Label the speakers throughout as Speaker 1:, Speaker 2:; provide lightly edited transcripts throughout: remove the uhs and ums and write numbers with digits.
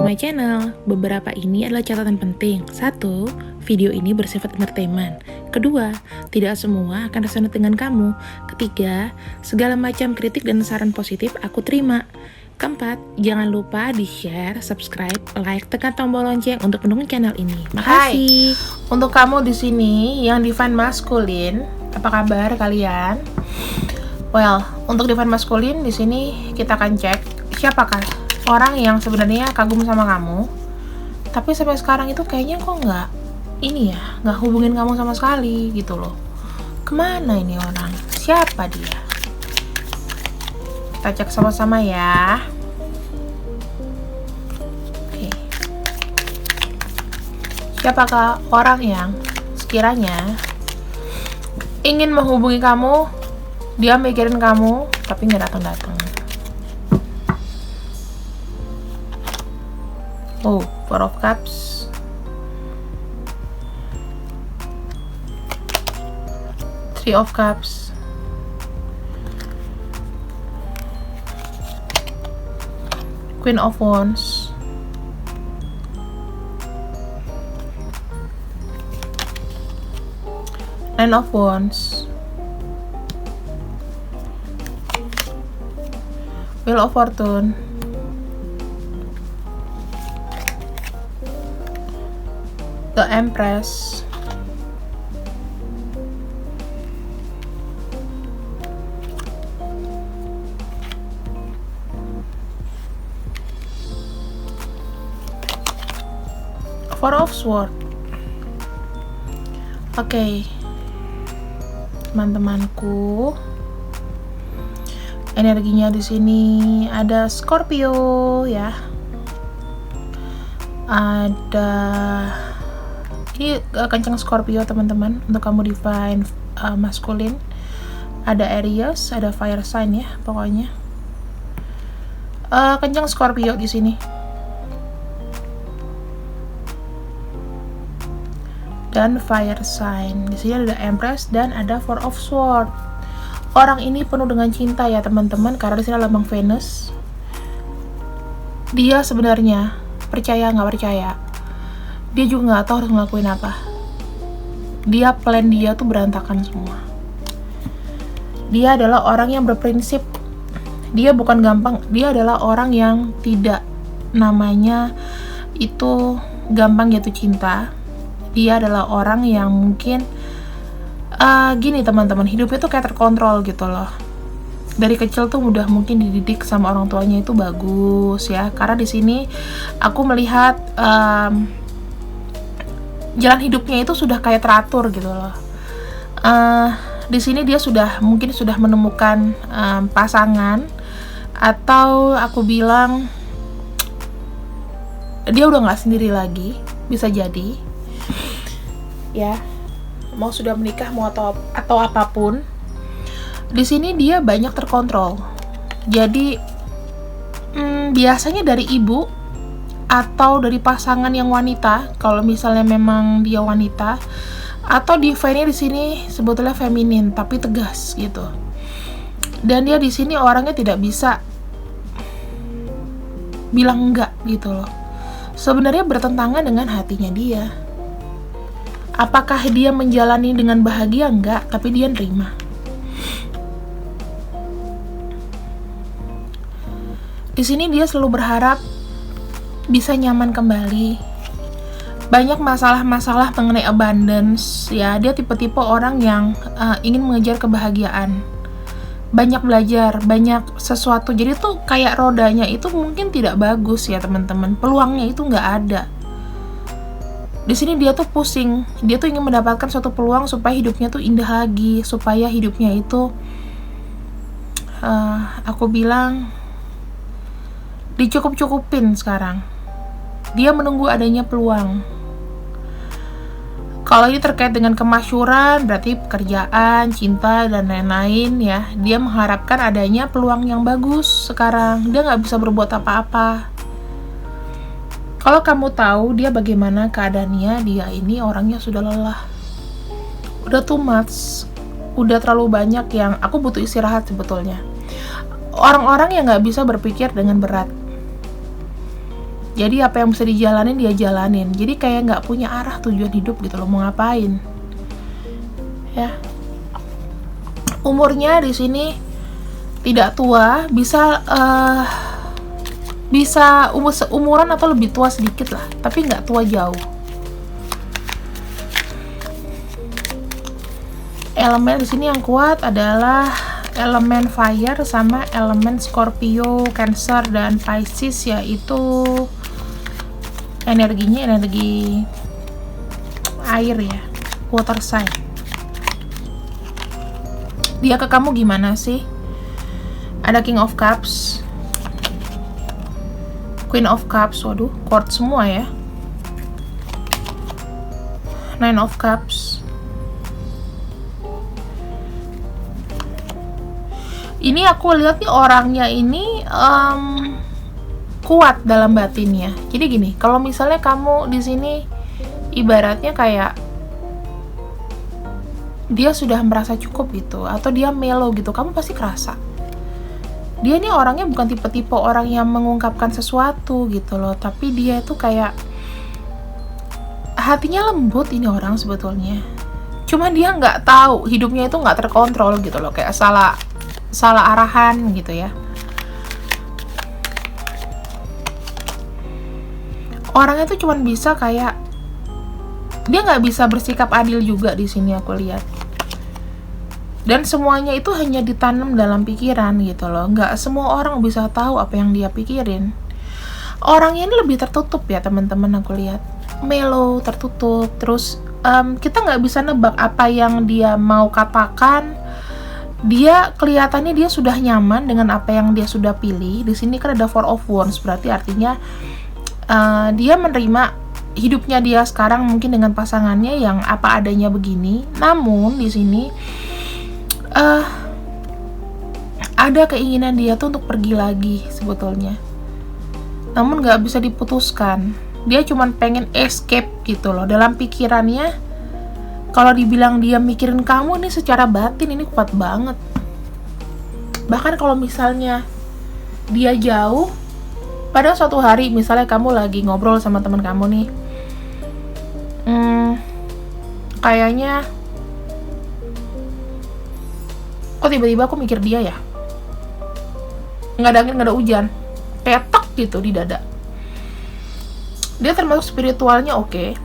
Speaker 1: my channel. Beberapa ini adalah catatan penting. 1. Video ini bersifat entertainment. Kedua, tidak semua akan resonate dengan kamu. Ketiga, segala macam kritik dan saran positif aku terima. Keempat, jangan lupa di-share, subscribe, like, tekan tombol lonceng untuk mendukung channel ini. Makasih.
Speaker 2: Untuk kamu di sini yang divine maskulin, apa kabar kalian? Well, untuk divine maskulin di sini kita akan cek siapakah orang yang sebenarnya kagum sama kamu, tapi sampai sekarang itu kayaknya kok nggak hubungin kamu sama sekali gitu loh. Kemana ini orang? Siapa dia? Kita cek sama-sama ya. Oke. Siapakah orang yang sekiranya ingin menghubungi kamu, dia mikirin kamu, tapi nggak datang-datang. Oh, Four of Cups. Three of Cups. Queen of Wands. Nine of Wands. Wheel of Fortune. The Empress. Four of Swords. Oke, teman-temanku, energinya di sini ada Scorpio ya. Ada ini kencang Scorpio teman-teman untuk kamu divine maskulin. Ada Aries, ada fire sign ya pokoknya. Kencang Scorpio di sini. Dan fire sign. Di sini ada Empress dan ada Four of Swords. Orang ini penuh dengan cinta ya teman-teman, karena di sini lambang Venus. Dia sebenarnya percaya nggak percaya, dia juga nggak tahu harus ngelakuin apa. Plan dia tuh berantakan semua. Dia adalah orang yang berprinsip. Dia bukan gampang. Dia adalah orang yang tidak namanya itu gampang jatuh cinta. Dia adalah orang yang mungkin gini teman-teman, hidupnya tuh kayak terkontrol gitu loh. Dari kecil tuh udah mungkin dididik sama orang tuanya itu bagus ya. Karena di sini aku melihat jalan hidupnya itu sudah kayak teratur gitu loh. Di sini dia mungkin sudah menemukan pasangan, atau aku bilang dia udah nggak sendiri lagi, bisa jadi ya, mau sudah menikah mau atau apapun. Di sini dia banyak terkontrol. Jadi biasanya dari ibu atau dari pasangan yang wanita, kalau misalnya memang dia wanita, atau divine-nya di sini sebetulnya feminin tapi tegas gitu. Dan dia di sini orangnya tidak bisa bilang enggak gitu loh. Sebenarnya bertentangan dengan hatinya dia. Apakah dia menjalani dengan bahagia? Enggak, tapi dia nerima. Di sini dia selalu berharap bisa nyaman kembali. Banyak masalah-masalah mengenai abundance ya. Dia tipe-tipe orang yang ingin mengejar kebahagiaan. Banyak belajar, banyak sesuatu. Jadi tuh kayak rodanya itu mungkin tidak bagus ya teman-teman. Peluangnya itu nggak ada. Di sini dia tuh pusing. Dia tuh ingin mendapatkan suatu peluang supaya hidupnya tuh indah lagi, supaya hidupnya itu aku bilang dicukup-cukupin sekarang. Dia menunggu adanya peluang. Kalau ini terkait dengan kemasyhuran, berarti pekerjaan, cinta, dan lain-lain ya. Dia mengharapkan adanya peluang yang bagus sekarang. Dia nggak bisa berbuat apa-apa. Kalau kamu tahu dia bagaimana keadaannya, dia ini orangnya sudah lelah. Udah too much. Udah terlalu banyak yang aku butuh istirahat sebetulnya. Orang-orang yang nggak bisa berpikir dengan berat. Jadi apa yang bisa dijalanin dia jalanin. Jadi kayak nggak punya arah tujuan hidup gitu loh, mau ngapain. Ya. Umurnya di sini tidak tua, bisa umuran atau lebih tua sedikit lah, tapi nggak tua jauh. Elemen di sini yang kuat adalah elemen fire sama elemen Scorpio, Cancer dan Pisces, yaitu energinya energi air ya, water sign. Dia ke kamu gimana sih? Ada King of Cups, Queen of Cups, waduh, chord semua ya. Nine of Cups. Ini aku lihat nih orangnya ini kuat dalam batinnya. Jadi gini, kalau misalnya kamu di sini ibaratnya kayak dia sudah merasa cukup gitu, atau dia mellow gitu, kamu pasti kerasa. Dia nih orangnya bukan tipe-tipe orang yang mengungkapkan sesuatu gitu loh, tapi dia itu kayak hatinya lembut ini orang sebetulnya. Cuma dia nggak tahu, hidupnya itu nggak terkontrol gitu loh, kayak salah arahan gitu ya. Orangnya tuh cuman bisa kayak dia nggak bisa bersikap adil juga di sini aku lihat. Dan semuanya itu hanya ditanam dalam pikiran gitu loh. Nggak semua orang bisa tahu apa yang dia pikirin. Orangnya ini lebih tertutup ya teman-teman, aku lihat. Mellow, tertutup. Terus kita nggak bisa nebak apa yang dia mau katakan. Dia kelihatannya dia sudah nyaman dengan apa yang dia sudah pilih. Di sini kan ada Four of Wands, berarti artinya dia menerima hidupnya dia sekarang mungkin dengan pasangannya yang apa adanya begini. Namun di sini ada keinginan dia tuh untuk pergi lagi sebetulnya. Namun nggak bisa diputuskan. Dia cuma pengen escape gitu loh. Dalam pikirannya, kalau dibilang dia mikirin kamu nih secara batin ini kuat banget. Bahkan kalau misalnya dia jauh, pada suatu hari misalnya kamu lagi ngobrol sama teman kamu nih, kayaknya kok tiba-tiba aku mikir dia ya, nggak ada angin nggak ada hujan, kayak tek gitu di dada. Dia termasuk spiritualnya oke.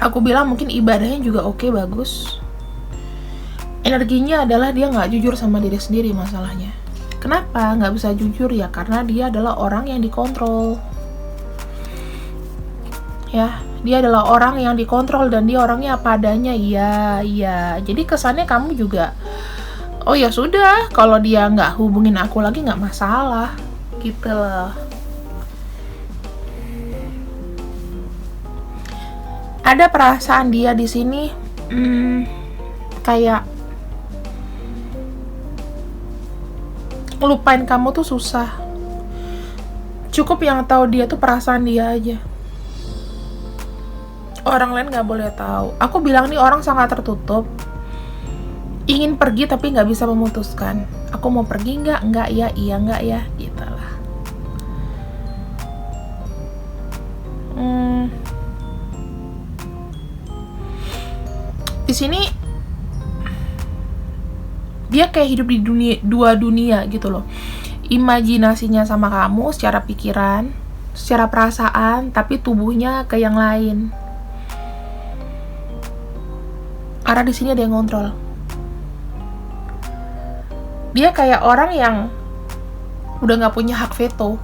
Speaker 2: Aku bilang mungkin ibadahnya juga oke, bagus. Energinya adalah dia nggak jujur sama diri sendiri masalahnya. Kenapa nggak bisa jujur ya? Karena dia adalah orang yang dikontrol. Ya, dia adalah orang yang dikontrol dan dia orangnya apa adanya. Iya. Jadi kesannya kamu juga, oh ya sudah, kalau dia nggak hubungin aku lagi nggak masalah, gitu loh. Ada perasaan dia di sini, kayak ngelupain kamu tuh susah. Cukup yang tahu dia tuh perasaan dia aja. Orang lain nggak boleh tahu. Aku bilang nih orang sangat tertutup. Ingin pergi tapi nggak bisa memutuskan. Aku mau pergi nggak? Nggak ya, iya nggak ya, gitu lah. Di sini dia kayak hidup di dua dunia gitu loh. Imajinasinya sama kamu secara pikiran, secara perasaan, tapi tubuhnya ke yang lain. Karena di sini ada yang ngontrol. Dia kayak orang yang udah nggak punya hak veto.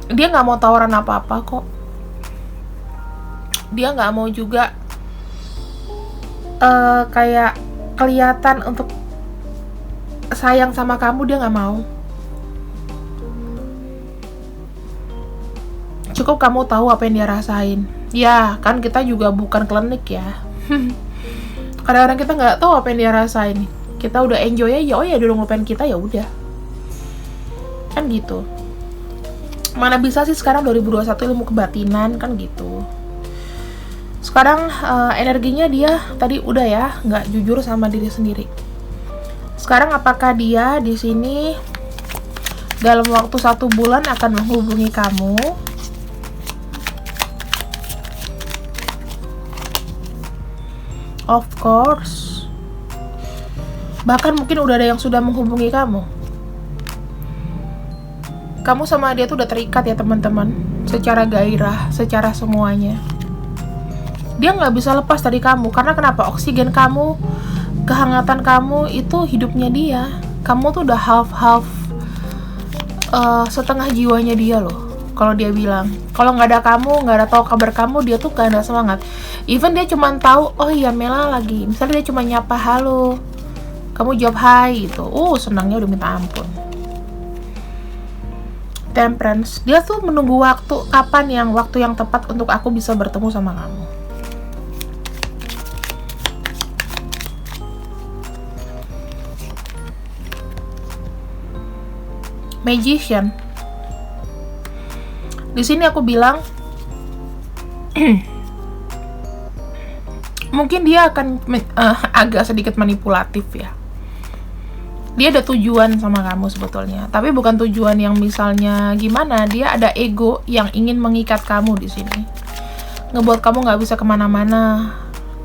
Speaker 2: Dia nggak mau tawaran apa-apa kok. Dia nggak mau juga kayak kelihatan untuk sayang sama kamu, dia nggak mau. Cukup kamu tahu apa yang dia rasain. Ya kan kita juga bukan klinik ya. Kadang-kadang kita nggak tahu apa yang dia rasain. Kita udah enjoy aja, oh ya dia udah ngelupain kita, ya udah. Kan gitu. Mana bisa sih sekarang 2021 ilmu kebatinan kan gitu. Sekarang energinya dia tadi udah ya, nggak jujur sama diri sendiri. Sekarang apakah dia di sini dalam waktu 1 bulan akan menghubungi kamu. Of course. Bahkan mungkin udah ada yang sudah menghubungi kamu. Kamu sama dia tuh udah terikat ya teman-teman, secara gairah, secara semuanya. Dia nggak bisa lepas dari kamu, karena kenapa? Oksigen kamu, kehangatan kamu itu hidupnya dia. Kamu tuh udah half setengah jiwanya dia loh. Kalau dia bilang, kalau nggak ada kamu, nggak ada tahu kabar kamu, dia tuh nggak ada semangat. Even dia cuma tahu, oh iya Mela lagi. Misalnya dia cuma nyapa halo, kamu jawab hai gitu. Senangnya udah minta ampun. Temperance, dia tuh menunggu waktu waktu yang tepat untuk aku bisa bertemu sama kamu. Magician. Di sini aku bilang mungkin dia akan agak sedikit manipulatif ya. Dia ada tujuan sama kamu sebetulnya, tapi bukan tujuan yang misalnya gimana. Dia ada ego yang ingin mengikat kamu di sini, ngebuat kamu nggak bisa kemana-mana.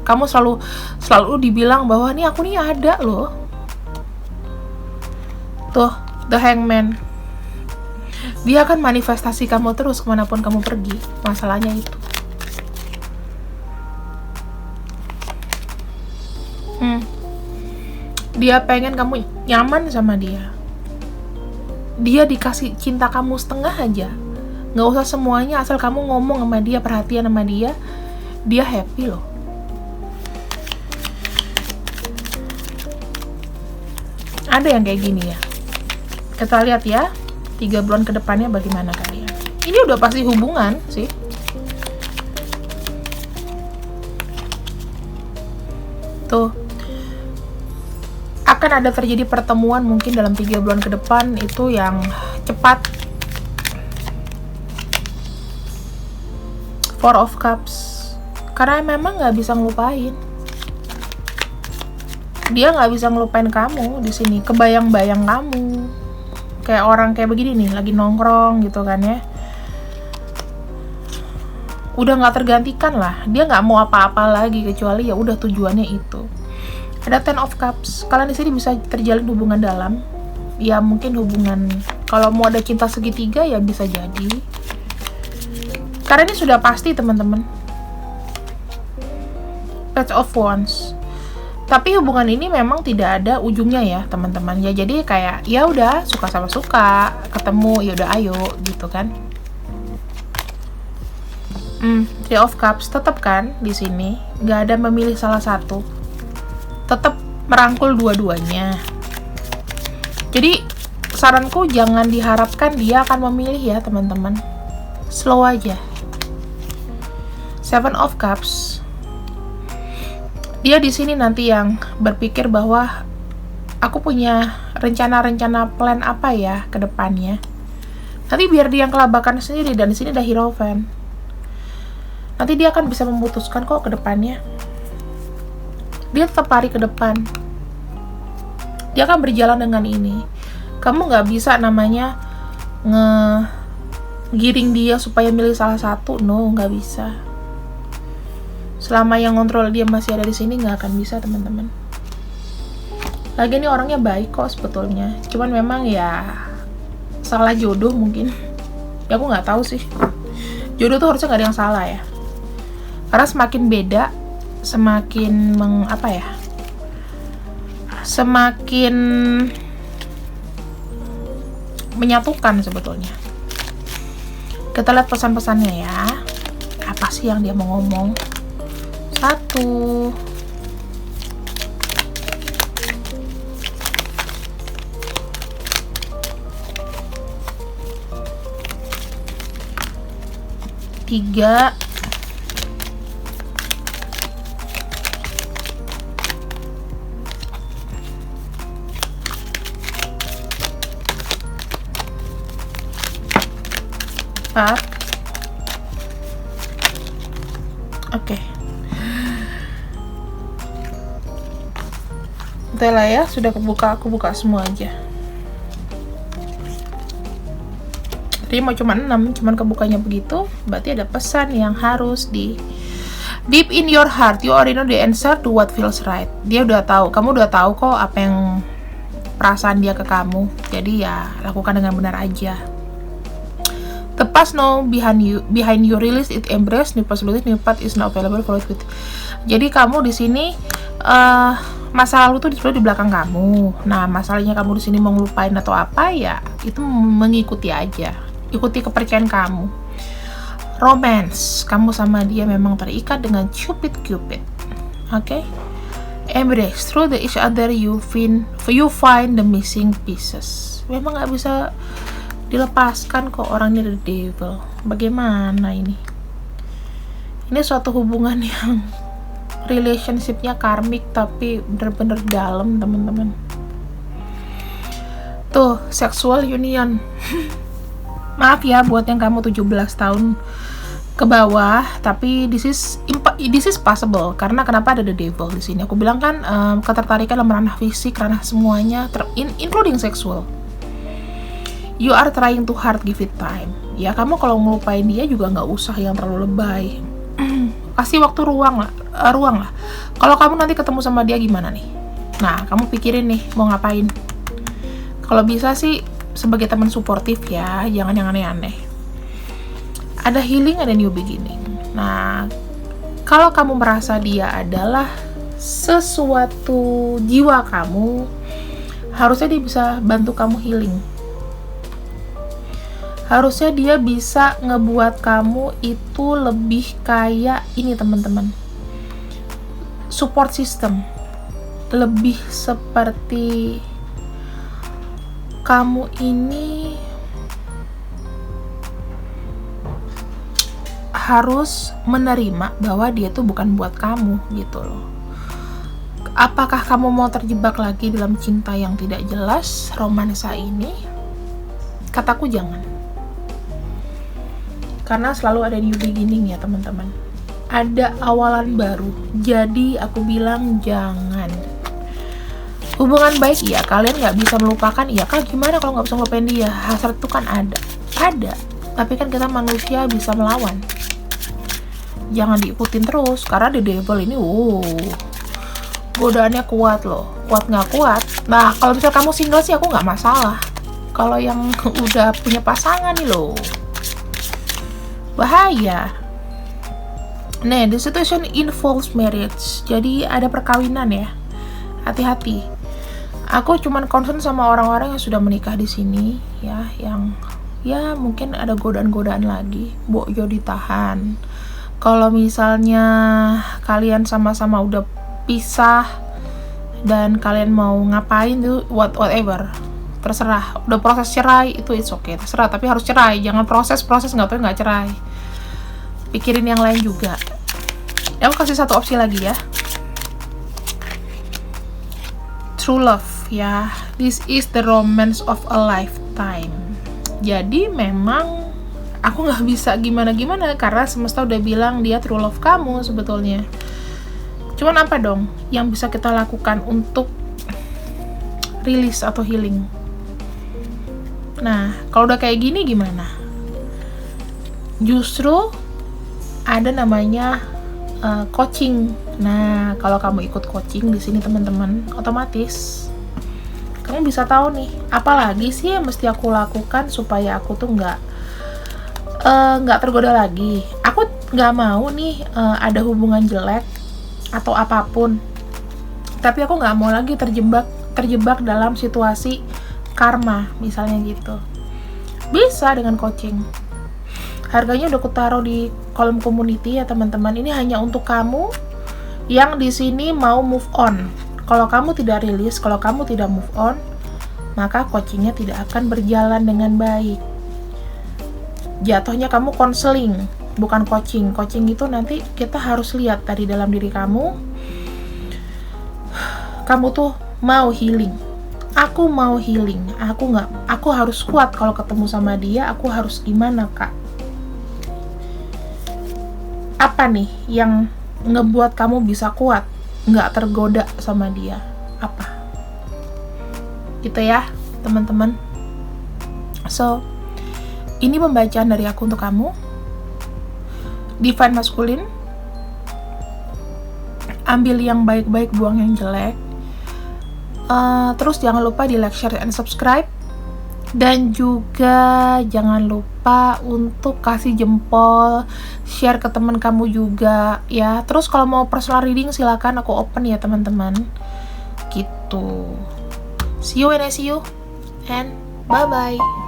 Speaker 2: Kamu selalu dibilang bahwa nih aku nih ada loh. Tuh, the hangman. Dia akan manifestasi kamu terus kemanapun kamu pergi. Masalahnya itu. Dia pengen kamu nyaman sama dia. Dia dikasih cinta kamu setengah aja. Nggak usah semuanya, asal kamu ngomong sama dia, perhatian sama dia, dia happy loh. Ada yang kayak gini ya. Kita lihat ya, 3 bulan ke depannya bagaimana kalian. Ini udah pasti hubungan sih. Tuh. Akan ada terjadi pertemuan mungkin dalam 3 bulan ke depan, itu yang cepat. 4 of Cups. Karena memang nggak bisa ngelupain. Dia nggak bisa ngelupain kamu di sini. Kebayang-bayang kamu. Kayak orang kayak begini nih, lagi nongkrong gitu kan ya. Udah nggak tergantikan lah. Dia nggak mau apa-apa lagi kecuali ya udah tujuannya itu. Ada 10 of Cups. Kalian di sini bisa terjalin hubungan dalam. Ya mungkin hubungan, kalau mau ada cinta segitiga ya bisa jadi. Karena ini sudah pasti teman-teman. Page of Wands. Tapi hubungan ini memang tidak ada ujungnya ya teman-teman. Ya jadi kayak ya udah suka sama suka, ketemu ya udah ayo gitu kan. Three of Cups tetap kan di sini nggak ada memilih salah satu. Tetap merangkul dua-duanya. Jadi saranku jangan diharapkan dia akan memilih ya teman-teman. Slow aja. 7 of Cups. Dia di sini nanti yang berpikir bahwa aku punya rencana-rencana plan apa ya ke depannya. Nanti biar dia yang kelabakan sendiri, dan di sini ada Hierophant. Nanti dia akan bisa memutuskan kok ke depannya. Dia tetap lari ke depan. Dia akan berjalan dengan ini. Kamu nggak bisa namanya ngegiring dia supaya milih salah satu. No, nggak bisa. Selama yang kontrol dia masih ada di sini, nggak akan bisa teman-teman. Lagi ini orangnya baik kok sebetulnya. Cuman memang ya salah jodoh mungkin. Ya aku nggak tahu sih. Jodoh tuh harusnya nggak ada yang salah ya. Karena semakin beda, semakin semakin menyatukan sebetulnya. Kita lihat pesan-pesannya ya. Apa sih yang dia mau ngomong? 1. Tiga. 4. Oke. Udah lah ya, sudah kebuka, aku buka semua aja. terima cuma 6, cuman kebukanya begitu, berarti ada pesan yang harus di deep in your heart, you already know the answer to what feels right. Dia udah tahu, kamu udah tahu kok apa yang perasaan dia ke kamu. Jadi ya lakukan dengan benar aja. The past no behind you release it, embrace new possibilities, new path is not available for it. Jadi kamu di sini masa lalu tuh sebenarnya di belakang kamu. Nah, masalahnya kamu di sini mau ngelupain atau apa ya, itu mengikuti aja. Ikuti kepercayaan kamu. Romance, kamu sama dia memang terikat dengan Cupid. Oke? Embrace, through the each other you find the missing pieces. Memang nggak bisa dilepaskan kok, orang ini the devil. Bagaimana ini? Ini suatu hubungan yang relationship-nya karmik tapi bener-bener dalam, teman-teman. Tuh, sexual union. Maaf ya buat yang kamu 17 tahun ke bawah, tapi this is possible. Karena kenapa ada the devil di sini? Aku bilang kan ketertarikan dalam ranah fisik, ranah semuanya, including seksual. You are trying to hard, give it time. Ya kamu kalau ngelupain dia juga nggak usah yang terlalu lebay. Kasih waktu ruang lah. Kalau kamu nanti ketemu sama dia gimana nih? Nah, kamu pikirin nih mau ngapain. Kalau bisa sih sebagai teman suportif ya, jangan yang aneh-aneh. Ada healing, ada new beginning. Nah, kalau kamu merasa dia adalah sesuatu jiwa kamu, harusnya dia bisa bantu kamu healing. Harusnya dia bisa ngebuat kamu itu lebih kayak ini, teman-teman. Support system. Lebih seperti kamu ini harus menerima bahwa dia tuh bukan buat kamu gitu loh. Apakah kamu mau terjebak lagi dalam cinta yang tidak jelas, romansa ini? Kataku jangan. Karena selalu ada new beginning ya, teman-teman. Ada awalan baru. Jadi aku bilang jangan. Hubungan baik ya, kalian nggak bisa melupakan. Iya kak, gimana kalau nggak bisa melupain dia? Hasrat itu kan ada. Tapi kan kita manusia bisa melawan. Jangan diikutin terus, karena the devil ini godaannya kuat loh. Kuat nggak kuat. Nah, kalau misalnya kamu single sih aku nggak masalah. Kalau yang udah punya pasangan nih loh, bahaya. Nah, the situation involves marriage. Jadi ada perkawinan ya. Hati-hati. Aku cuman concern sama orang-orang yang sudah menikah di sini ya, yang ya mungkin ada godaan-godaan lagi. Bojo ditahan. Kalau misalnya kalian sama-sama udah pisah dan kalian mau ngapain tuh whatever, terserah. Udah proses cerai itu it's okay, terserah, tapi harus cerai. Jangan proses nggak cerai. Pikirin yang lain juga. Aku kasih satu opsi lagi ya. True love ya. This is the romance of a lifetime. Jadi memang aku nggak bisa gimana-gimana karena semesta udah bilang dia true love kamu sebetulnya. Cuman apa dong yang bisa kita lakukan untuk release atau healing? Nah, kalau udah kayak gini gimana? Justru ada namanya coaching. Nah, kalau kamu ikut coaching di sini teman-teman, otomatis kamu bisa tahu nih, apalagi sih yang mesti aku lakukan supaya aku tuh nggak tergoda lagi. Aku nggak mau nih ada hubungan jelek atau apapun, tapi aku nggak mau lagi terjebak dalam situasi karma misalnya gitu. Bisa dengan coaching. Harganya udah kutaruh di kolom community ya teman-teman. Ini hanya untuk kamu yang di sini mau move on. Kalau kamu tidak rilis, kalau kamu tidak move on, maka coachingnya tidak akan berjalan dengan baik. Jatuhnya kamu konseling, bukan coaching. Coaching itu nanti kita harus lihat tadi dalam diri kamu. Kamu tuh mau healing. Aku mau healing. Aku harus kuat kalau ketemu sama dia. Aku harus gimana, Kak? Apa nih yang ngebuat kamu bisa kuat, nggak tergoda sama dia? Apa? Gitu ya, teman-teman. So, Ini pembacaan dari aku untuk kamu. Divine Masculine. Ambil yang baik-baik, buang yang jelek. Terus jangan lupa di like, share, and subscribe. Dan juga jangan lupa untuk kasih jempol, share ke teman kamu juga ya. Terus kalau mau personal reading silakan, aku open ya teman-teman. Gitu. See you when I see you, and bye-bye.